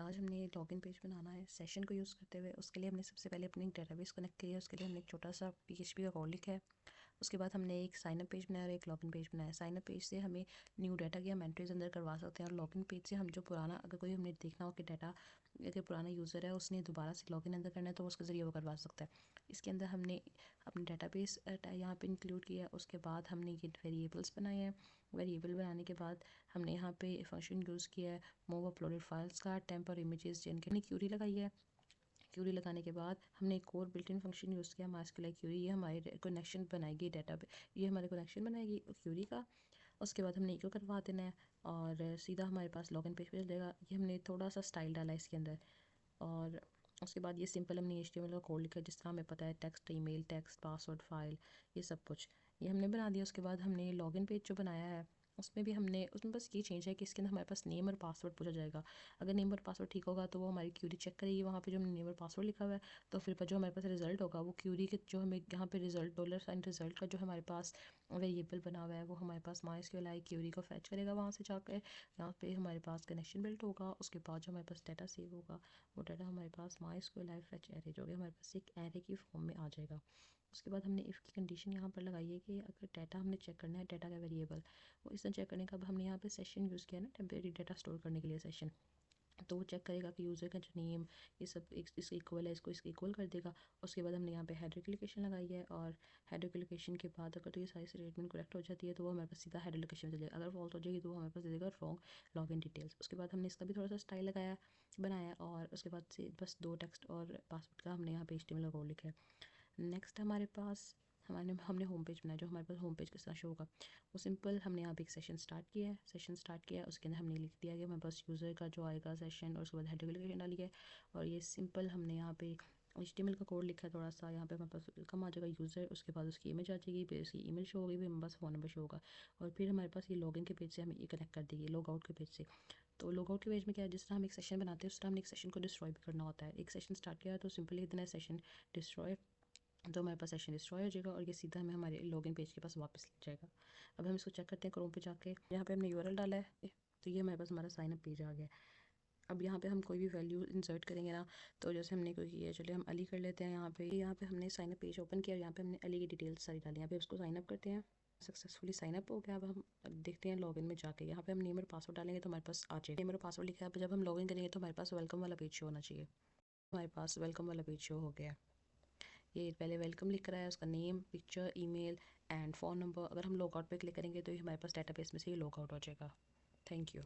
आज हमने login page बनाना है सेशन को यूज़ करते हुए। उसके लिए हमने सबसे पहले अपनी डेटाबेस कनेक्ट किया है। उसके लिए हमने एक छोटा सा PHP का कोड लिखा है। उसके बाद हमने एक साइन अप पेज बनाया और एक लॉगिन पेज बनाया। साइन अप पेज से हमें न्यू डाटा की हम एंट्रीज अंदर करवा सकते हैं और लॉगिन पेज से हम जो पुराना, अगर कोई हमने देखना हो कि डाटा अगर पुराना यूज़र है उसने दोबारा से लॉगिन अंदर करना है तो उसके ज़रिए वो करवा सकता है। इसके अंदर हमने अपनी डेटाबेस यहाँ पे इंक्लूड किया। उसके बाद हमने ये वेरिएबल्स बनाए हैं। वेरिएबल बनाने के बाद हमने यहाँ पे फंक्शन यूज़ किया है मूव अपलोडेड फाइल्स का, टेम्प और इमेजेस जिनके क्यूरी लगाई है। क्यूरी लगाने के बाद हमने एक और बिल्ट इन फंक्शन यूज़ किया मास्कुलार क्यूरी। ये हमारे कनेक्शन बनाएगी डाटा पे, ये हमारे कनेक्शन बनाएगी क्यूरी का। उसके बाद हमने इको करवा देना है और सीधा हमारे पास लॉगिन पेज पे चलेगा। ये हमने थोड़ा सा स्टाइल डाला है इसके अंदर। और उसके बाद ये सिंपल हमने HTML का कोड लिखा है जिस तरह हमें पता है text, email, text, password, file, ये सब कुछ ये हमने बना दिया। उसके बाद हमने लॉगिन पेज जो बनाया है उसमें बस ये चेंज है कि इसके अंदर हमारे पास नेम और पासवर्ड पूछा जाएगा। अगर नेम और पासवर्ड ठीक होगा तो वो हमारी क्यूरी चेक करेगी वहाँ पे जो हमने नेम और पासवर्ड लिखा हुआ है। तो फिर जो हमारे पास रिजल्ट होगा वो क्यूरी के जो हमें यहाँ पे रिजल्ट $साइन रिजल्ट का जो हमारे पास वेरिएबल बना हुआ है वो हमारे पास MySQL क्यूरी को फैच करेगा वहाँ से जाकर। यहाँ पे हमारे पास कनेक्शन बिल्ट होगा। उसके बाद जो हमारे पास डाटा सेव होगा वो डाटा हमारे पास MySQL फैच एरे जो हमारे पास एक एरे की फॉर्म में आ जाएगा। उसके बाद हमने इफ़ की कंडीशन यहाँ पर लगाई है कि अगर डाटा हमने चेक करना है, डाटा का वेरिएबल वो इस तरह चेक करने का। अब हमने यहाँ पे सेशन यूज़ किया ना टेम्परेरी डाटा स्टोर करने के लिए सेशन, तो वो चेक करेगा कि यूज़र का जो नेम ये सब इसके इक्वल है, इसको इसके इक्वल कर देगा। उसके बाद हमने यहाँ पे हेडर की लोकेशन लगाई है और हेडर की लोकेशन के बाद अगर तो ये सारी स्टेटमेंट करेक्ट हो जाती है तो वो हमारे पास सीधा हेडर लोकेशन चल जाएगा। अगर फॉल्स हो जाएगी तो वो हमारे पास दे देगा रॉन्ग लॉगिन डिटेल्स। उसके बाद हमने इसका भी थोड़ा सा स्टाइल लगाया बनाया और उसके बाद से बस 2 टेक्स्ट और पासवर्ड का हमने यहाँ पे HTML का कोड लिखा है। नेक्स्ट हमारे पास हमने होम पेज बनाया। जो हमारे पास होम पेज के साथ शो होगा वो सिंपल हमने यहाँ पे एक सेशन स्टार्ट किया है। उसके अंदर हमने लिख दिया कि हमारे पास यूज़र का जो आएगा सेशन और उसके बाद हेडर लोकेशन डाली है। और ये सिंपल हमने यहाँ पे HTML का कोड लिखा है थोड़ा सा। यहाँ पे हमारे पास वेलकम आ जाएगा यूज़र, उसके बाद उसकी इमेज आ जाएगी, फिर उसकी ईमेल शो होगी, फिर हमारे पास फ़ोन नंबर शो होगा। और फिर हमारे पास ये लॉगिन के पेज से हमें ये कनेक्ट कर देगी लॉग आउट के पेज से। तो लॉग आउट के पेज में क्या है, जिस तरह हम एक सेशन बनाते हैं उस तरह हमने एक सेशन को डिस्ट्रॉय भी करना होता है। एक सेशन स्टार्ट किया तो सिंपली इतना सेशन डिस्ट्रॉय, तो हमारे पास सेशन डिस्ट्रॉय हो जाएगा और ये सीधा हमें हमारे लॉगिन पेज के पास वापस ले जाएगा। अब हम इसको चेक करते हैं क्रोम पे जाके। यहाँ पे हमने URL डाला है तो ये हमारे पास हमारा साइन अप पेज आ गया। अब यहाँ पे हम कोई भी वैल्यू इंसर्ट करेंगे ना, तो जैसे हमने कोई किया, चलिए हम अली कर लेते हैं। यहाँ पे हमने साइन अप पेज ओपन किया और यहाँ पे हमने अली की डिटेल्स सारी डाली। यहाँ पे उसको साइन अप करते हैं। सक्सेसफुली साइन अप हो गया। अब हम देखते हैं लॉगिन में जाके यहाँ पे हम नेम और पासवर्ड डालेंगे तो हमारे पास आ जाएगा। नेम और पासवर्ड लिखा है। अब जब हम लॉगिन करेंगे तो हमारे पास वेलकम वाला पेज शो होना चाहिए। हमारे पास वेलकम वाला पेज शो हो गया। ये पहले वेलकम लिख रहा है, उसका name, picture, email and phone number. अगर हम लॉग आउट पे क्लिक करेंगे तो ये हमारे पास डेटाबेस में से ये लॉग आउट हो जाएगा। Thank you.